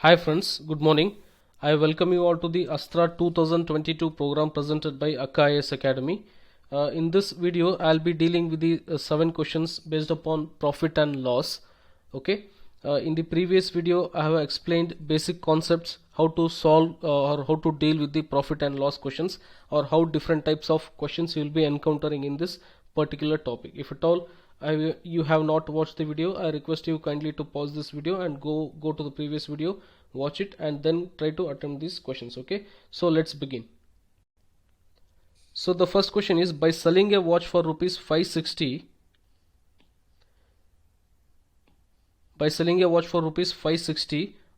Hi friends, good morning. I welcome you all to the Astra 2022 program presented by Akka IAS Academy. In this video, I'll be dealing with the 7 questions based upon profit and loss. Okay. In the previous video, I have explained basic concepts, how to solve or how to deal with the profit and loss questions, or how different types of questions you will be encountering in this particular topic. If at all you have not watched the video, I request you kindly to pause this video and go to the previous video, watch it, and then try to attempt these questions. Okay, so let's begin. So the first question is, by selling a watch for rupees 560,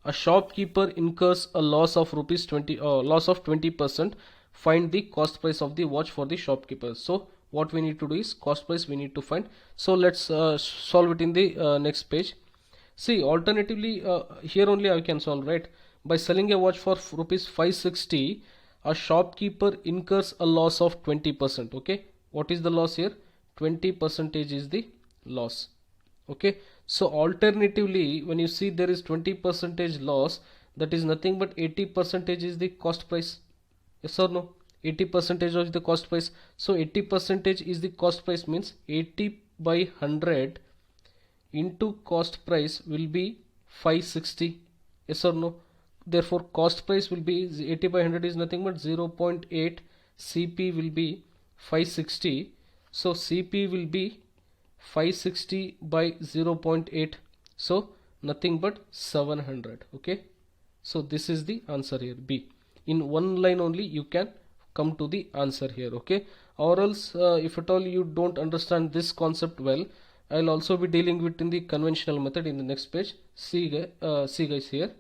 a shopkeeper incurs a loss of rupees 20%. Find the cost price of the watch for the shopkeeper. So what we need to do is cost price we need to find. So let's solve it in the next page. See, alternatively, here only I can solve, right? By selling a watch for rupees 560, a shopkeeper incurs a loss of 20%. Okay, what is the loss here? 20% is the loss. Okay, so alternatively, when you see there is 20% loss, that is nothing but 80% is the cost price. Yes or no? 80% of the cost price. So 80% is the cost price, means 80 by 100 into cost price will be 560. Yes or no? Therefore cost price will be 80 by 100 is nothing but 0.8. CP will be 560. So CP will be 560 by 0.8. So nothing but 700. Okay, so this is the answer here, B. In one line only you can come to the answer here. Okay, or else if at all you don't understand this concept well, I'll also be dealing with in the conventional method in the next page. See guys here.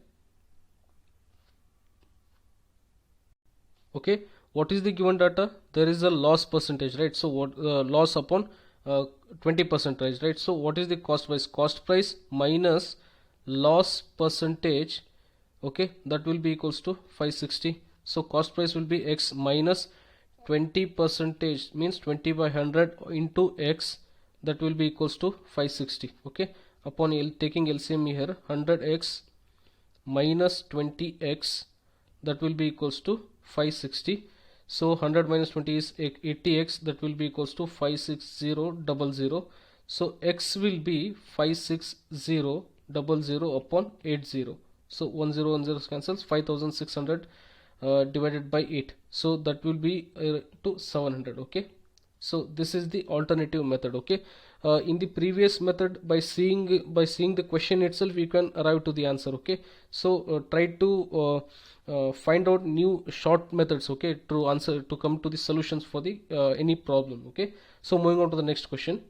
Okay, what is the given data? There is a loss percentage, right? So what loss upon 20%, right? So what is the cost price? Cost price minus loss percentage. Okay, that will be equals to 560. So cost price will be X minus 20%, means 20 by 100 into X, that will be equals to 560. Okay, upon taking LCM here, 100X minus 20X, that will be equals to 560. So 100 minus 20 is 80X, that will be equals to 56000. So X will be 56000 upon 80. So 1010 cancels, 5600 divided by 8. So that will be to 700. Okay, so this is the alternative method. Okay, in the previous method, by seeing the question itself, you can arrive to the answer. Okay, so try to find out new short methods, okay, to come to the solutions for the any problem. Okay, so moving on to the next question.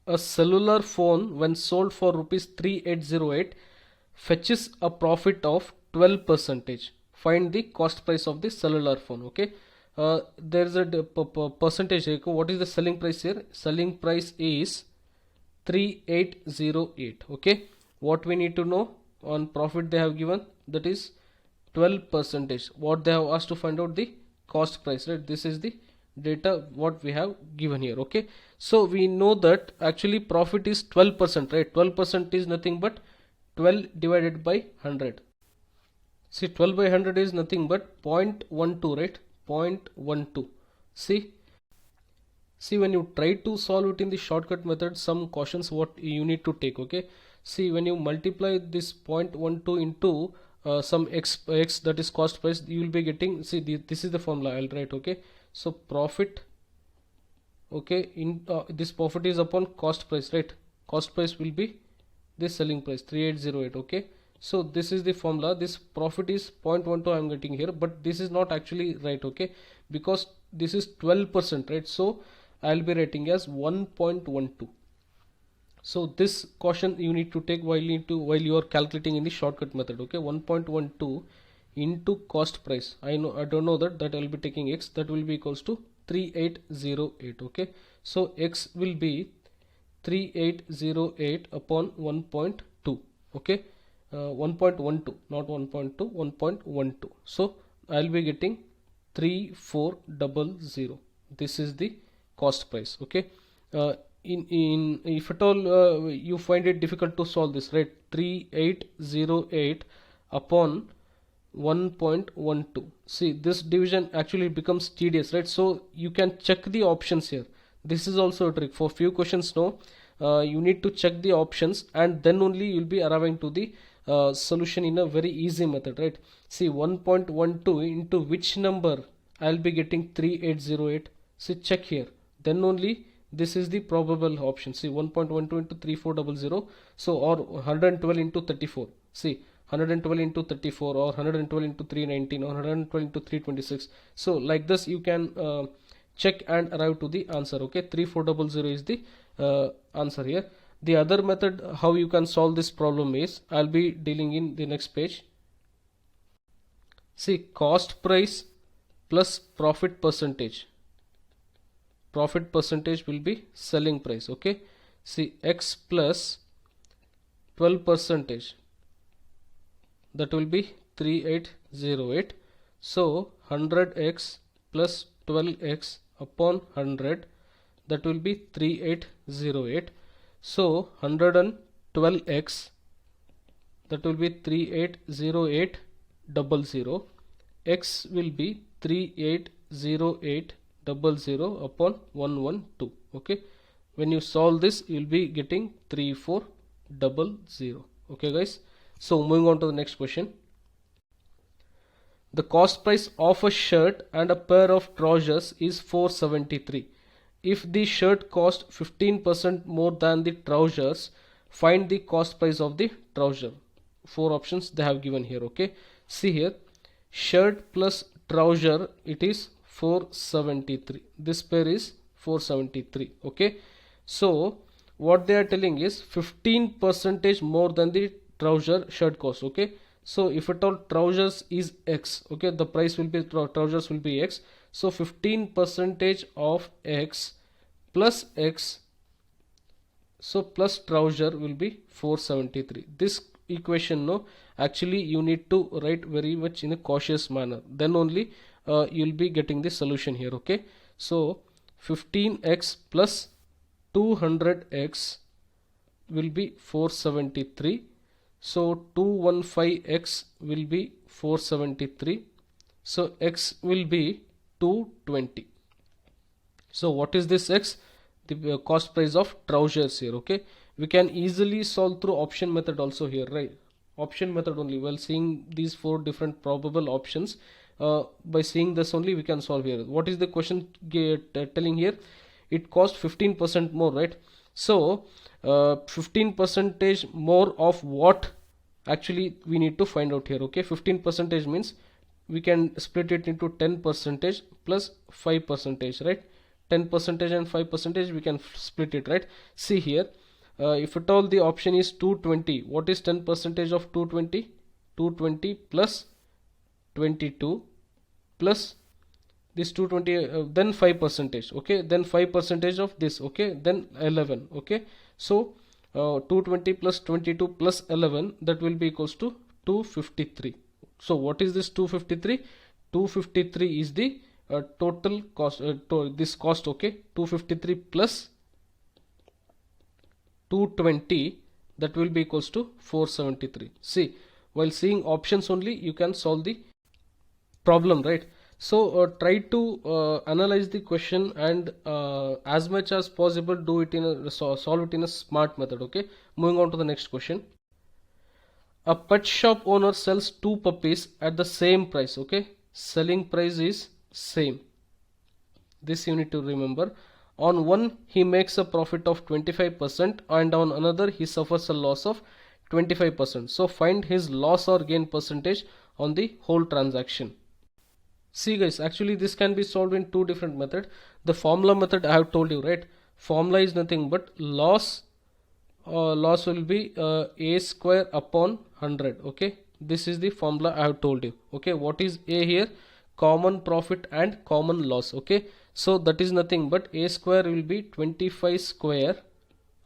A cellular phone, when sold for rupees 3808, fetches a profit of 12%. Find the cost price of the cellular phone. Okay, there is a percentage. What is the selling price here? Selling price is 3808. Okay, what we need to know on profit they have given, that is 12%. What they have asked to find out the cost price, right? This is the data what we have given here. Okay, so we know that actually profit is 12%, right? 12% is nothing but 12 divided by 100. See, 12 by 100 is nothing but 0.12, right? 0.12. See, when you try to solve it in the shortcut method, some cautions what you need to take. Okay, see, when you multiply this 0.12 into some x, that is cost price, you will be getting, see, this is the formula I'll write. Okay, so profit, okay, in this profit is upon cost price, right? Cost price will be this selling price 3808. Okay, so this is the formula. This profit is 0.12 I'm getting here, but this is not actually right. Okay, because this is 12%, right? So I'll be writing as 1.12. so this caution you need to take while you are calculating in the shortcut method. Okay, 1.12 into cost price, I don't know that I'll be taking X, that will be equals to 3808. Okay, so X will be 3808 upon 1.2. Okay, 1.12, not 1.2, 1.12. So I'll be getting 3400. This is the cost price. Okay, in if at all you find it difficult to solve this, right? 3808 upon 1.12. See, this division actually becomes tedious, right? So you can check the options here. This is also a trick for few questions. No, you need to check the options and then only you'll be arriving to the solution in a very easy method, right? See, 1.12 into which number I'll be getting 3808. See, check here. Then only this is the probable option. See, 1.12 into 3400. So, or 112 into 34. See, 112 into 34 or 112 into 319 or 112 into 326. So like this you can check and arrive to the answer. Okay, 3400 is the answer here. The other method how you can solve this problem is I'll be dealing in the next page. See, cost price plus profit percentage. Profit percentage will be selling price. Okay, see, x plus 12 percentage, that will be 3808. So 100x plus 12x upon 100, that will be 3808. So 112x, that will be 380800. X will be 380800 upon 112. Okay, when you solve this you will be getting 3400. Okay guys, so moving on to the next question. The cost price of a shirt and a pair of trousers is 473. If the shirt cost 15% more than the trousers, find the cost price of the trouser. Four options they have given here. Okay, see here, shirt plus trouser, it is 473. This pair is 473. Okay, so what they are telling is 15% more than the trouser shirt cost. Okay, so if at all trousers is x, okay, the price will be trousers will be x. So 15% of x plus x, so plus trouser will be 473. This equation, no, actually you need to write very much in a cautious manner, then only you'll be getting the solution here. Okay, so 15x plus 200x will be 473. So 215x will be 473. So x will be 220. So what is this x? The cost price of trousers here. Okay, we can easily solve through option method also here, right? Option method only. While seeing these four different probable options, by seeing this only we can solve here. What is the question telling here? It cost 15% more, right? So 15% more of what actually we need to find out here. Okay, 15% means we can split it into 10% plus 5%, right? 10% and 5% we can split it, right? See here, if at all the option is 220, what is 10% of 220? 220 plus 22 plus this 220, then 5%. Okay, then 5% of this. Okay, then 11. Okay, so 220 plus 22 plus 11, that will be equals to 253. So what is this 253? 253 is the total cost, this cost. Okay, 253 plus 220, that will be equals to 473. See, while seeing options only you can solve the problem, right? So try to analyze the question and as much as possible do it in a solve it in a smart method. Okay, moving on to the next question. A pet shop owner sells two puppies at the same price. Okay, selling price is same. This you need to remember. On one he makes a profit of 25% and on another he suffers a loss of 25%. So find his loss or gain percentage on the whole transaction. See guys, actually this can be solved in two different methods. The formula method I have told you, right? Formula is nothing but loss will be a square upon 100. Okay, this is the formula I have told you. Okay, what is a here? Common profit and common loss. Okay, so that is nothing but a square will be 25 square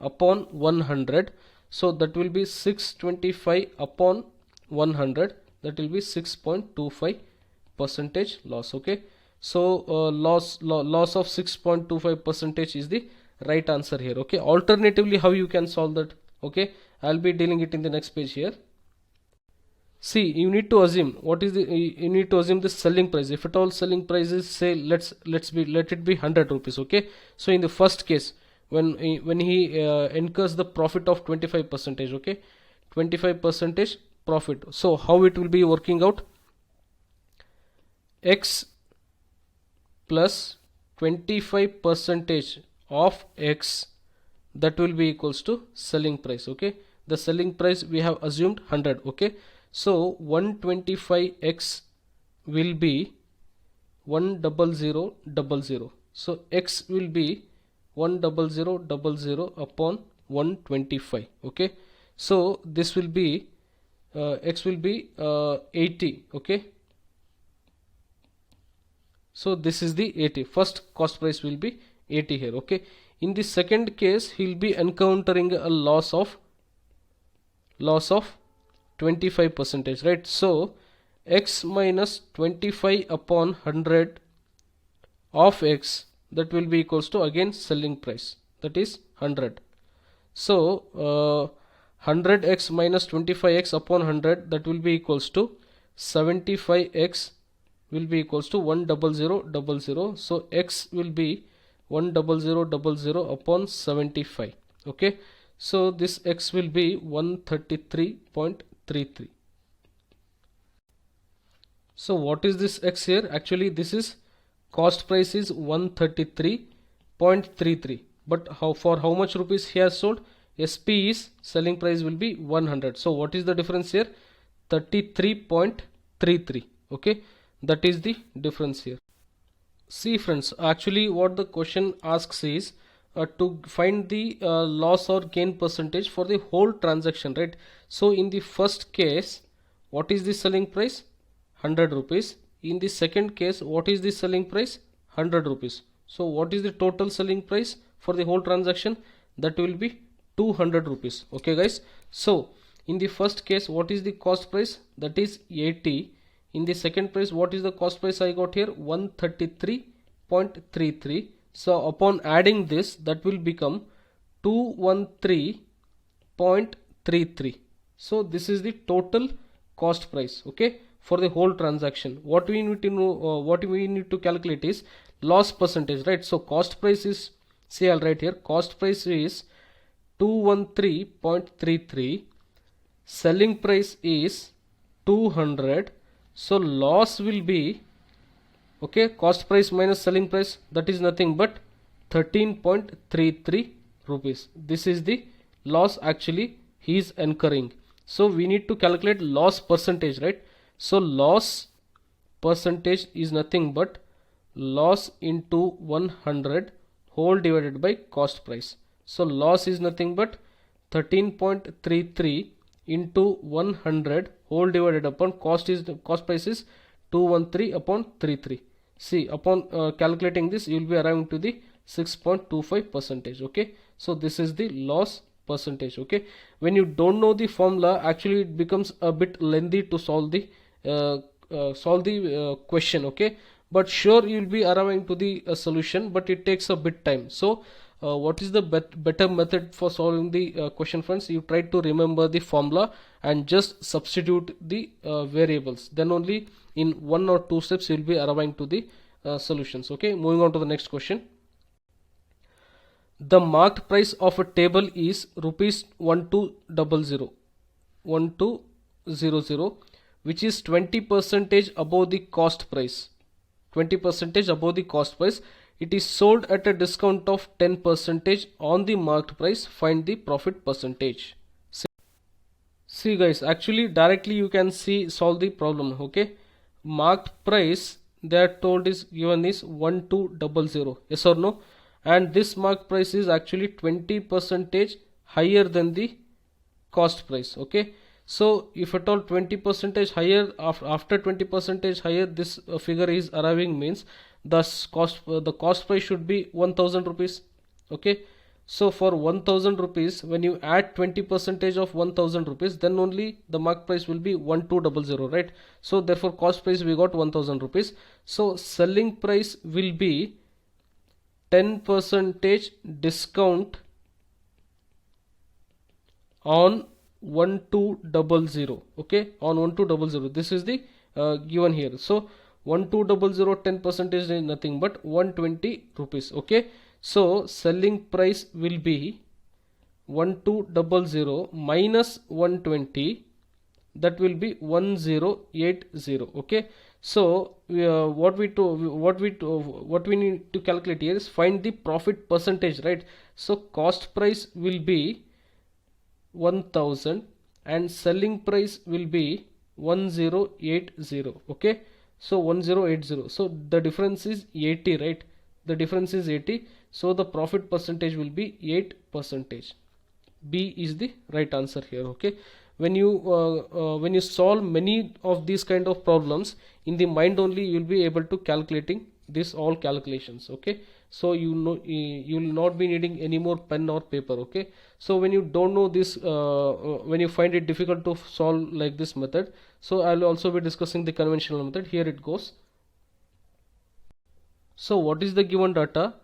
upon 100. So that will be 625 upon 100, that will be 6.25% loss. Okay, so loss of 6.25% is the right answer here. Okay, alternatively how you can solve that? Okay, I'll be dealing it in the next page here. See, you need to assume what is the you need to assume the selling price. If at all selling price is, say, let it be 100 rupees. Okay, so in the first case, when he incurs the profit of 25%, okay, 25% profit. So how it will be working out? X plus 25% of X, that will be equals to selling price. Okay, the selling price we have assumed 100. Okay, so 125x will be 10000. So X will be 10000 upon 125. Okay, so this will be X will be 80. Okay, so this is the 80. First cost price will be 80 here. Okay, in the second case he'll be encountering a loss of 25%, right? So X minus 25 upon 100 of X, that will be equals to again selling price, that is 100. So 100x minus 25x upon 100, that will be equals to 75x will be equals to 10000. So X will be 10000 upon 75. Okay, so this X will be 133.33. So what is this X here? Actually this is cost price is 133.33, but for how much rupees he has sold? SP is selling price will be 100. So what is the difference here? 33.33. Okay, that is the difference here. See friends, actually what the question asks is to find the loss or gain percentage for the whole transaction, right? So in the first case, what is the selling price? 100 rupees. In the second case, what is the selling price? 100 rupees. So what is the total selling price for the whole transaction? That will be 200 rupees. Okay guys, so in the first case, what is the cost price? That is 80. In the second price, what is the cost price I got here? 133.33. So upon adding this, that will become 213.33. So this is the total cost price, okay, for the whole transaction. What we need to know, what we need to calculate is loss percentage, right? So cost price is, say I'll write here, cost price is 213.33, selling price is 200. So loss will be, okay, cost price minus selling price, that is nothing but 13.33 rupees. This is the loss actually he is incurring. So we need to calculate loss percentage, right? So loss percentage is nothing but loss into 100 whole divided by cost price. So loss is nothing but 13.33 into 100 whole divided upon cost price is 213 upon 33. See, upon calculating this, you will be arriving to the 6.25%. Okay, so this is the loss percentage. Okay, when you don't know the formula, actually it becomes a bit lengthy to solve the question. Okay, but sure you will be arriving to the solution, but it takes a bit time. So what is the better method for solving the question, friends? You try to remember the formula and just substitute the variables, then only in 1 or 2 steps you will be arriving to the solutions. Okay, moving on to the next question. The marked price of a table is rupees 1200, which is 20% above the cost price. 20% above the cost price. It is sold at a discount of 10% on the marked price. Find the profit percentage. See guys, actually directly you can solve the problem. Okay, marked price they are told is given is 1200. Yes or no? And this marked price is actually 20% higher than the cost price. Okay, so if at all 20% higher, after 20% higher this figure is arriving, means the cost price should be 1000 rupees. Okay, so for 1000 rupees, when you add 20% of 1000 rupees, then only the mark price will be 1200, right? So therefore cost price we got 1000 rupees. So selling price will be 10% discount on 1200. Okay, on 1200, this is the given here. So 1200, 10% is nothing but 120 rupees. Okay, so selling price will be 1200 minus 120, that will be 1080. Okay, so what we need to calculate here is find the profit percentage, right? So cost price will be 1000 and selling price will be 1080. Okay, so 1080, so the difference is 80, right? The difference is 80, so the profit percentage will be 8%. B is the right answer here. Okay, when you solve many of these kind of problems in the mind only, you will be able to calculating this all calculations. Okay, so you will not be needing any more pen or paper. Okay, so when you don't know this, when you find it difficult to solve like this method, so I'll also be discussing the conventional method. Here it goes. So what is the given data?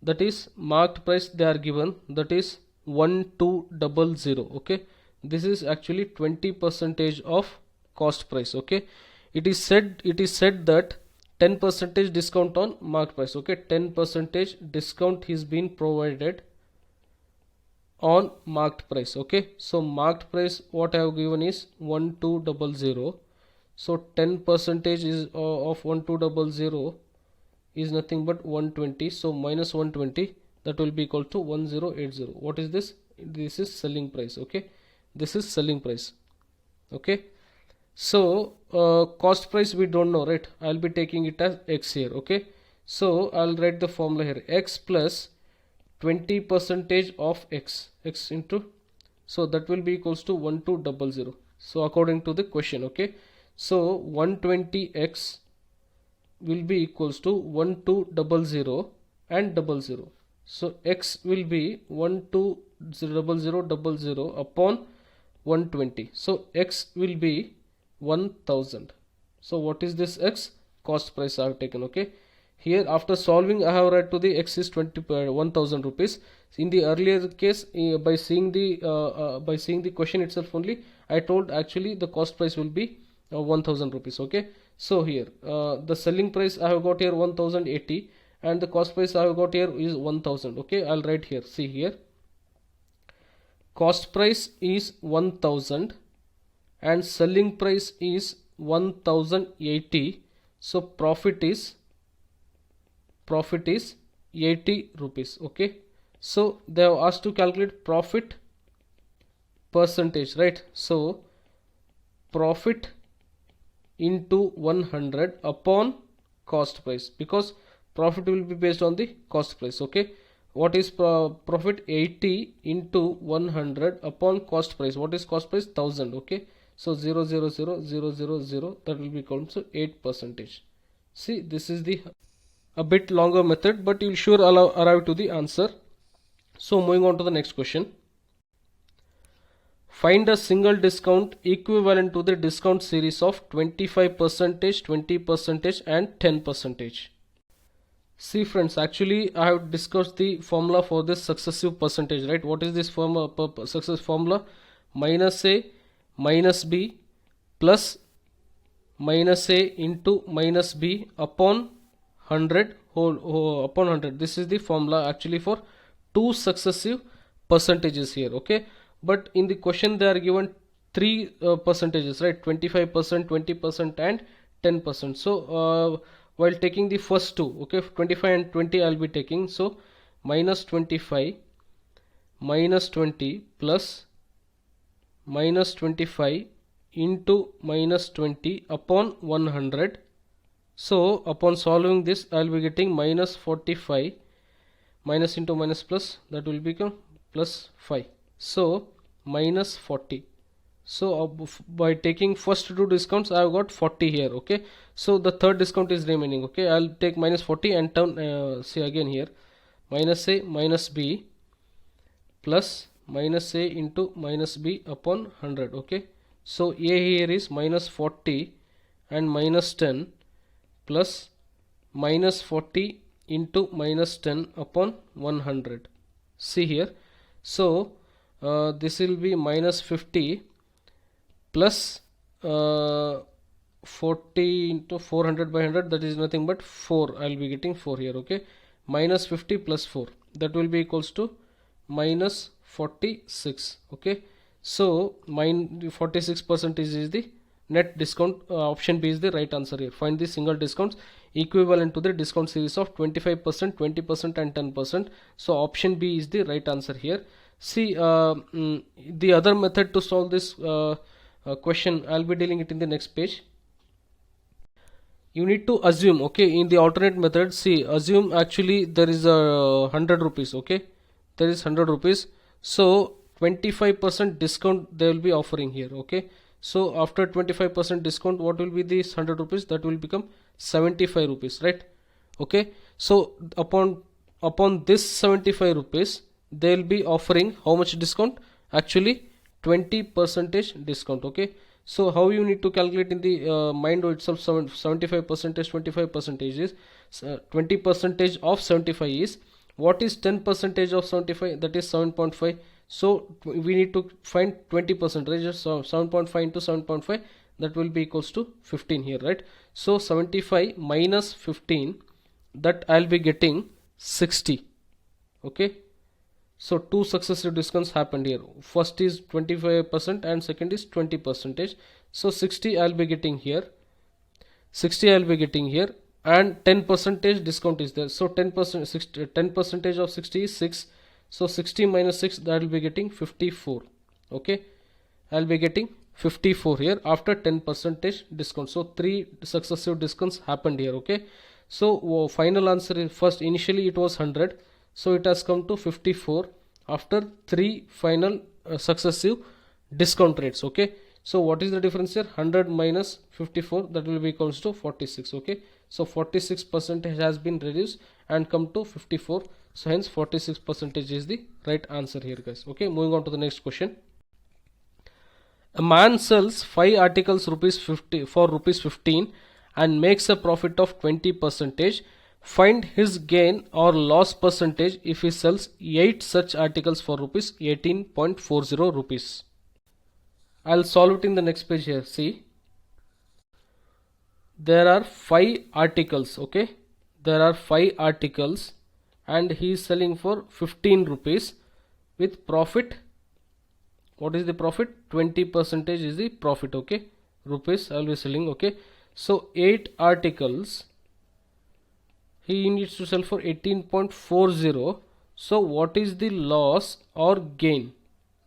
That is marked price they are given, that is 1200. Okay, this is actually 20% of cost price. Okay, it is said that 10% discount on marked price. Okay, 10% discount is being provided on marked price. Okay, so marked price what I have given is 1200, so 10% is of 1200 is nothing but 120, so minus 120, that will be equal to 1080. What is this? This is selling price. Okay, this is selling price. Okay, so cost price we don't know, right? I'll be taking it as x here. Okay, so I'll write the formula here, x plus 20% of x into, so that will be equals to 1200. So according to the question. Okay, so 120x will be equals to 1200 and 00. So x will be 1200 upon 120. So x will be 1000. So what is this x? Cost price I have taken. Okay, here after solving I have write to the x is 1000 rupees. In the earlier case, by seeing the question itself only, I told actually the cost price will be 1000 rupees. Okay, so here the selling price I have got here 1080 and the cost price I have got here is 1000. Okay, I'll write here, see here, cost price is 1000 and selling price is 1080, so profit is 80 rupees. Okay, so they have asked to calculate profit percentage, right? So profit into 100 upon cost price, because profit will be based on the cost price. Okay, what is profit? 80 into 100 upon cost price. What is cost price? 1000. Okay, so 0.00000, that will be equal to 8%. See, this is the a bit longer method, but you will sure arrive to the answer. So moving on to the next question. Find a single discount equivalent to the discount series of 25%, 20% and 10%. See friends, actually I have discussed the formula for this successive percentage, right? What is this success formula? Minus a minus b plus minus a into minus b upon 100 upon 100. This is the formula actually for two successive percentages here. Okay, but in the question they are given three percentages, right? 25%, 20% and 10%. So while taking the first two, okay, 25 and 20 I'll be taking. So minus 25 minus 20 plus minus 25 into minus 20 upon 100. So upon solving this I'll be getting minus 45, minus into minus plus, that will become plus 5, so minus 40. So by taking first two discounts I have got 40 here. Okay, so the third discount is remaining. Okay, I'll take minus 40 and turn see again here, minus a minus b plus minus a into minus b upon 100. Okay, so a here is minus 40 and minus 10 plus minus 40 into minus 10 upon 100. See here. So this will be minus 50 plus 40 into 400 by 100, that is nothing but 4. I'll be getting 4 here. Okay, minus 50 plus 4, that will be equals to minus 46. Okay, so 46% is the net discount. Option B is the right answer here. Find the single discounts equivalent to the discount series of 25%, 20% and 10%. So option B is the right answer here. See, the other method to solve this question, I'll be dealing it in the next page. You need to assume, okay, in the alternate method, see, assume actually there is a 100 rupees. Okay, there is 100 rupees, so 25% discount they will be offering here. Okay, so after 25% discount, what will be this 100 rupees? That will become 75 rupees, right? Okay, so upon this 75 rupees, they will be offering how much discount? Actually 20% discount. Okay, so how you need to calculate in the mind itself? 75%, 25% is 20% of 75 is, what is 10% of 75? That is 7.5. so we need to find 20%, right? Just 7.5 into 7.5, that will be equals to 15 here, right? So 75 minus 15, that I'll be getting 60. Okay, so two successive discounts happened here. First is 25% and second is 20%. So 60 I'll be getting here, 60 I'll be getting here, and 10% discount is there. So 10% of 60 is 6. So 60 minus 6, that will be getting 54. Okay, I'll be getting 54 here after 10% discount. So three successive discounts happened here. Okay, so final answer is, first initially it was 100, so it has come to 54 after three final successive discount rates. Okay, so what is the difference here? 100 minus 54, that will be equals to 46. Okay, so 46% has been reduced and come to 54. So hence 46% is the right answer here, guys. Okay, moving on to the next question. A man sells 5 articles for rupees 15 and makes a profit of 20%. Find his gain or loss percentage if he sells 8 such articles for rupees 18.40 rupees. I'll solve it in the next page here. See, there are 5 articles. Okay, there are 5 articles and he is selling for 15 rupees with profit. What is the profit? 20% is the profit. Okay, rupees I will be selling. Okay, so 8 articles he needs to sell for 18.40. so what is the loss or gain?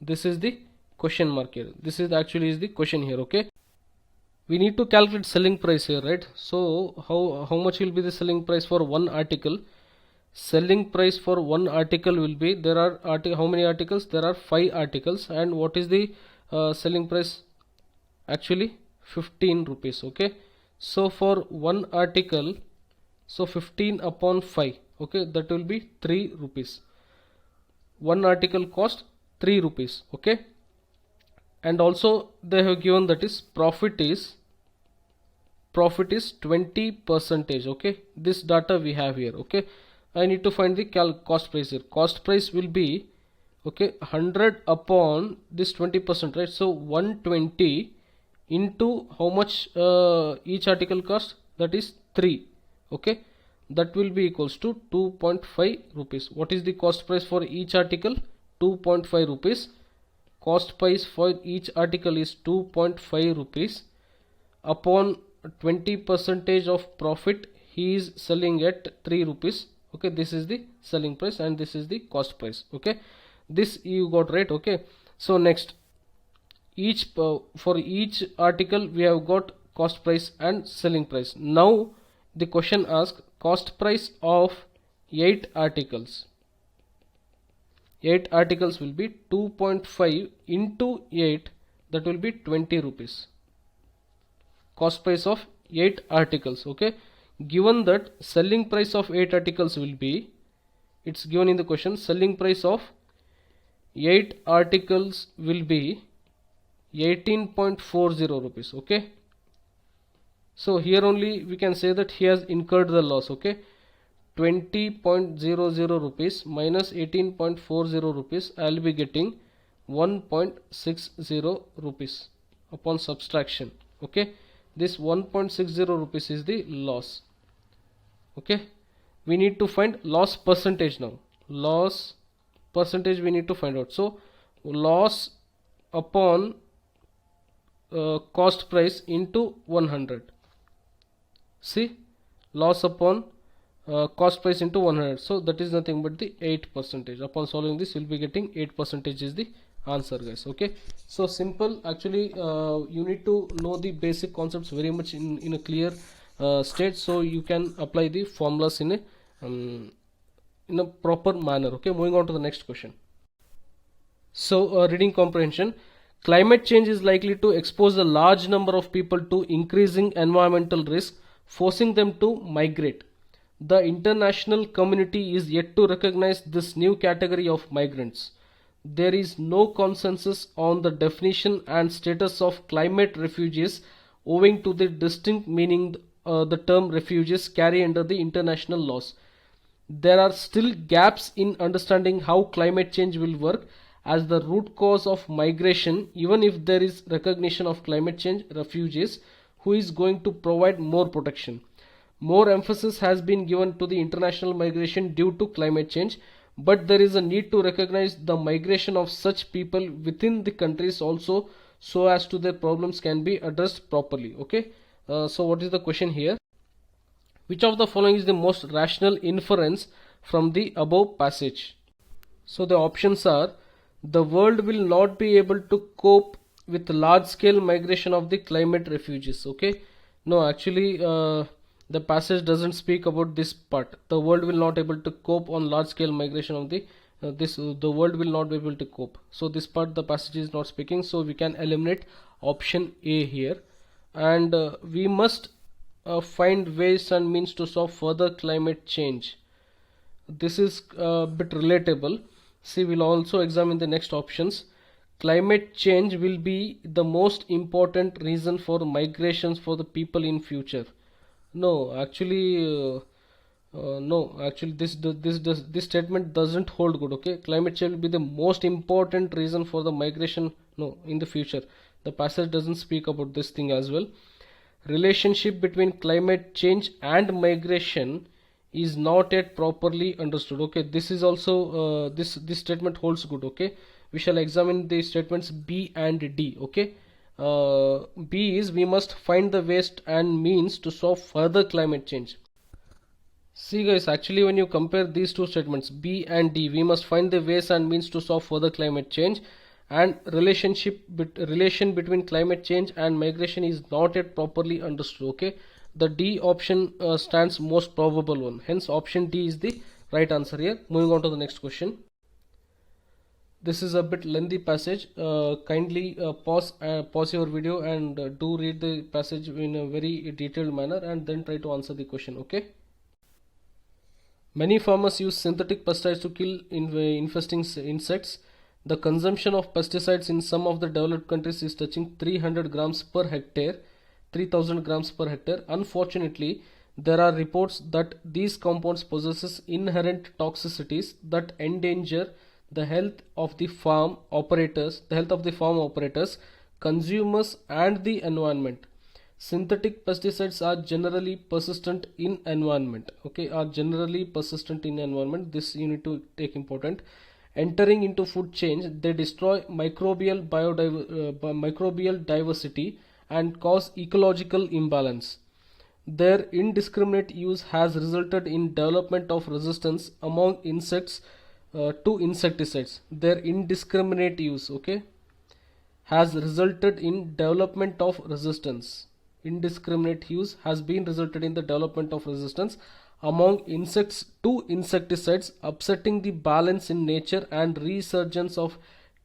This is the question mark here. This is actually is the question here. Okay, we need to calculate selling price here, right? So how much will be the selling price for one article? Selling price for one article will be, there are how many articles? There are 5 articles, and what is the selling price? Actually 15 rupees. Okay, so for one article, so 15 upon 5, okay, that will be 3 rupees. One article cost 3 rupees. Okay, and also they have given that is profit is 20%. Okay, this data we have here. Okay, I need to find the cost price here. Cost price will be, okay, 100 upon this 20%, right? So 120 into how much each article cost? That is 3. Okay, that will be equals to 2.5 rupees. What is the cost price for each article? 2.5 rupees. Cost price for each article is 2.5 rupees upon 20% of profit. He is selling at 3 rupees. Okay, this is the selling price and this is the cost price. Okay, this you got right. Okay, so next, for each article we have got cost price and selling price. Now the question asks cost price of 8 articles. 8 articles will be 2.5 into 8, that will be 20 rupees. Cost price of 8 articles. Okay, given that selling price of 8 articles will be, it's given in the question, selling price of 8 articles will be 18.40 rupees. Okay, so here only we can say that he has incurred the loss. Okay, 20.00 rupees minus 18.40 rupees, I will be getting 1.60 rupees upon subtraction. Okay, this 1.60 rupees is the loss. Okay, we need to find loss percentage now. Loss percentage we need to find out. So loss upon cost price into 100. See, loss upon cost price into 100, so that is nothing but the 8%. Upon solving this, you'll be getting 8% is the answer, guys. Okay, so simple. Actually you need to know the basic concepts very much in a clear state, so you can apply the formulas in a proper manner. Okay, moving on to the next question. So reading comprehension. Climate change is likely to expose a large number of people to increasing environmental risk, forcing them to migrate. The international community is yet to recognize this new category of migrants. There is no consensus on the definition and status of climate refugees, owing to the distinct meaning the term refugees carry under the international laws. There are still gaps in understanding how climate change will work as the root cause of migration, even if there is recognition of climate change refugees who is going to provide more protection. More emphasis has been given to the international migration due to climate change, but there is a need to recognize the migration of such people within the countries also, so as to their problems can be addressed properly. Okay, so what is the question here? Which of the following is the most rational inference from the above passage? So the options are: the world will not be able to cope with large scale migration of the climate refugees. Okay, no, actually the passage doesn't speak about this part. The world will not able to cope on large scale migration of the the world will not be able to cope. So this part the passage is not speaking, so we can eliminate option A here. And we must find ways and means to solve further climate change. This is a bit relatable. See, we'll also examine the next options. Climate change will be the most important reason for migrations for the people in future. No, actually this statement doesn't hold good. Okay, climate change will be the most important reason for the migration, no, in the future. The passage doesn't speak about this thing as well. Relationship between climate change and migration is not yet properly understood. Okay, this is also this statement holds good. Okay, we shall examine the statements B and D. Okay, B is we must find the ways and means to solve further climate change. See guys, actually when you compare these two statements B and D, we must find the ways and means to solve further climate change, and relation between climate change and migration is not yet properly understood. Okay, the D option stands most probable one, hence option D is the right answer here. Moving on to the next question. This is a bit lengthy passage. Kindly pause your video and do read the passage in a very detailed manner and then try to answer the question. Okay. Many farmers use synthetic pesticides to kill infesting insects. The consumption of pesticides in some of the developed countries is touching 300 grams per hectare, 3000 grams per hectare. Unfortunately, there are reports that these compounds possesses inherent toxicities that endanger the health of the farm operators, consumers, and the environment. Synthetic pesticides are generally persistent in environment. Okay, this you need to take important. Entering into food chain, they destroy microbial diversity and cause ecological imbalance. Their indiscriminate use has resulted in development of resistance among insects to insecticides. Their indiscriminate use, okay, has resulted in development of resistance. Indiscriminate use has been resulted in the development of resistance among insects to insecticides, upsetting the balance in nature and resurgence of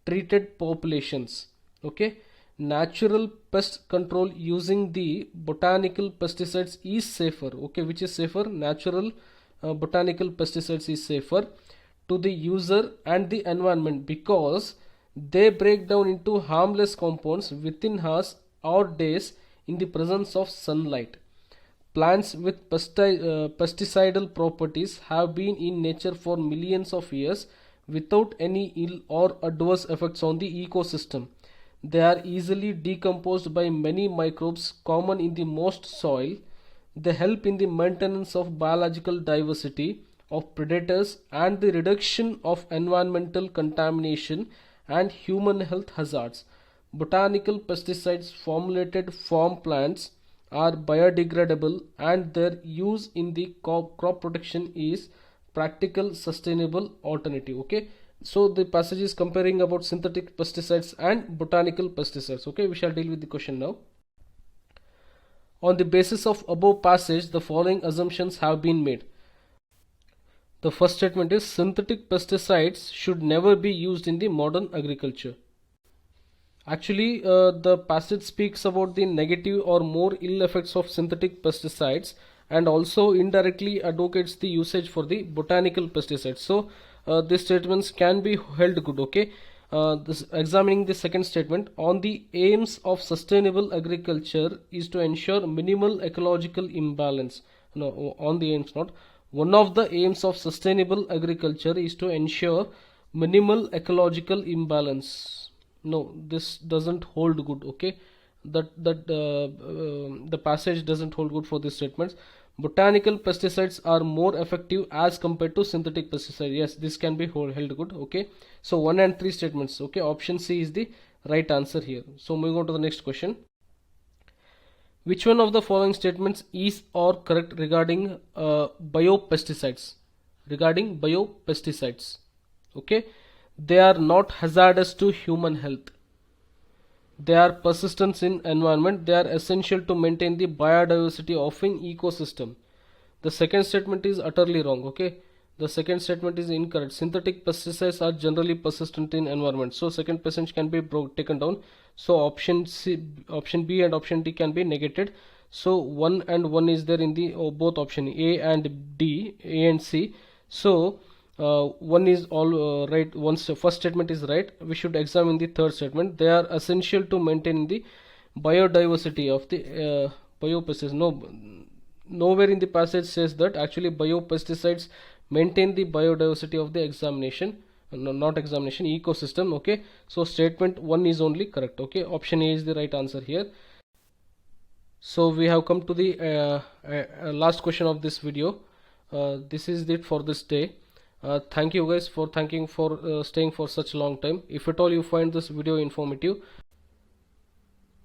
treated populations. Okay, natural pest control using the botanical pesticides is safer. Okay, which is safer? Natural botanical pesticides is safer to the user and the environment because they break down into harmless compounds within hours or days in the presence of sunlight. Plants with pesticidal properties have been in nature for millions of years without any ill or adverse effects on the ecosystem. They are easily decomposed by many microbes common in the most soil. They help in the maintenance of biological diversity of predators and the reduction of environmental contamination and human health hazards. Botanical pesticides formulated from plants are biodegradable and their use in the crop protection is practical sustainable alternative. Okay, so the passage is comparing about synthetic pesticides and botanical pesticides. Okay, we shall deal with the question now. On the basis of above passage, the following assumptions have been made. The first statement is synthetic pesticides should never be used in the modern agriculture. Actually, the passage speaks about the negative or more ill effects of synthetic pesticides and also indirectly advocates the usage for the botanical pesticides. So, these statements can be held good. Okay. Examining the second statement, on the aims of sustainable agriculture is to ensure minimal ecological imbalance. No, on the aims, not one of the aims of sustainable agriculture is to ensure minimal ecological imbalance. No, this doesn't hold good. Okay, the passage doesn't hold good for these statements. Botanical pesticides are more effective as compared to synthetic pesticides. Yes, this can be held good. Okay, so 1 and 3 statements. Okay, option C is the right answer here. So moving on to the next question. Which one of the following statements is or correct regarding biopesticides? Regarding biopesticides, okay, they are not hazardous to human health. They are persistent in environment. They are essential to maintain the biodiversity of an ecosystem. The second statement is utterly wrong. Okay, the second statement is incorrect. Synthetic pesticides are generally persistent in environment. So second passage can be taken down. So option C, option B and option D can be negated. So 1 and 1 is there in the both option A and D, A and C. So one is all right. Once the first statement is right, we should examine the third statement. They are essential to maintain the biodiversity of the biopesticides. No, nowhere in the passage says that actually biopesticides maintain the biodiversity of the examination, no, not examination, ecosystem. Okay, so statement 1 is only correct. Okay, option A is the right answer here. So we have come to the last question of this video. This is it for this day. Thank you guys for staying for such a long time. If at all you find this video informative,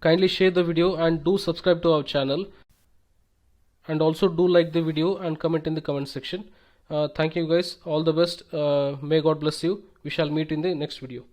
kindly share the video and do subscribe to our channel, and also do like the video and comment in the comment section. Thank you guys, all the best. May God bless you. We shall meet in the next video.